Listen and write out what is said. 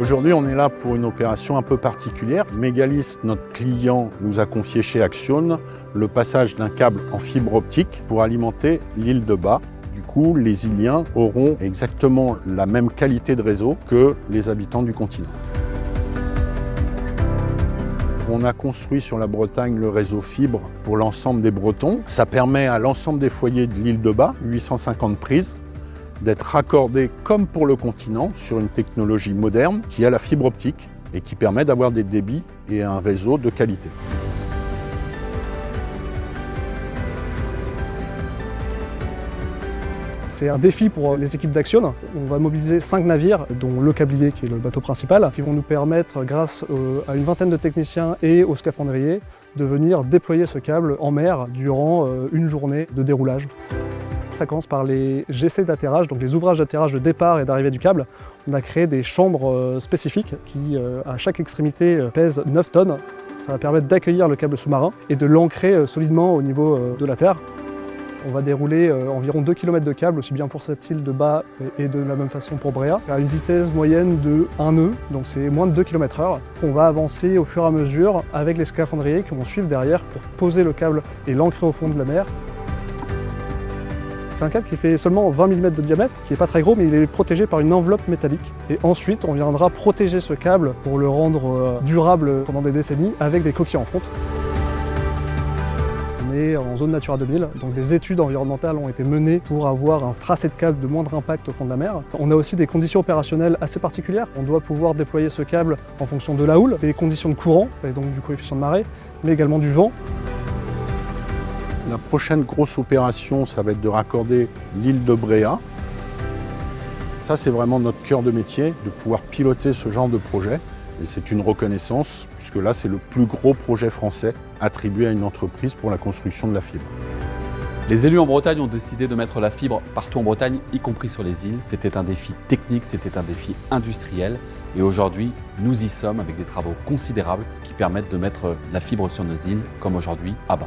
Aujourd'hui, on est là pour une opération un peu particulière. Mégalis, notre client, nous a confié chez Axione le passage d'un câble en fibre optique pour alimenter l'île de Bas. Du coup, les Iliens auront exactement la même qualité de réseau que les habitants du continent. On a construit sur la Bretagne le réseau fibre pour l'ensemble des Bretons. Ça permet à l'ensemble des foyers de l'île de Bas, 850 prises, d'être raccordés comme pour le continent sur une technologie moderne qui a la fibre optique et qui permet d'avoir des débits et un réseau de qualité. C'est un défi pour les équipes d'Axione. On va mobiliser 5 navires, dont le Câblier qui est le bateau principal, qui vont nous permettre, grâce à une vingtaine de techniciens et aux scaphandriers, de venir déployer ce câble en mer durant une journée de déroulage. Ça commence par les GC d'atterrage, donc les ouvrages d'atterrage de départ et d'arrivée du câble. On a créé des chambres spécifiques qui, à chaque extrémité, pèsent 9 tonnes. Ça va permettre d'accueillir le câble sous-marin et de l'ancrer solidement au niveau de la terre. On va dérouler environ 2 km de câble, aussi bien pour cette île de Bas et de la même façon pour Bréa, à une vitesse moyenne de 1 nœud, donc c'est moins de 2 km/h. On va avancer au fur et à mesure avec les scaphandriers qui vont suivre derrière pour poser le câble et l'ancrer au fond de la mer. C'est un câble qui fait seulement 20 mm de diamètre, qui n'est pas très gros, mais il est protégé par une enveloppe métallique. Et ensuite, on viendra protéger ce câble pour le rendre durable pendant des décennies avec des coquilles en fonte. On est en zone Natura 2000, donc des études environnementales ont été menées pour avoir un tracé de câble de moindre impact au fond de la mer. On a aussi des conditions opérationnelles assez particulières. On doit pouvoir déployer ce câble en fonction de la houle, des conditions de courant, et donc du coefficient de marée, mais également du vent. La prochaine grosse opération, ça va être de raccorder l'île de Bréa. Ça, c'est vraiment notre cœur de métier, de pouvoir piloter ce genre de projet. Et c'est une reconnaissance, puisque là, c'est le plus gros projet français attribué à une entreprise pour la construction de la fibre. Les élus en Bretagne ont décidé de mettre la fibre partout en Bretagne, y compris sur les îles. C'était un défi technique, c'était un défi industriel. Et aujourd'hui, nous y sommes avec des travaux considérables qui permettent de mettre la fibre sur nos îles, comme aujourd'hui à Bas.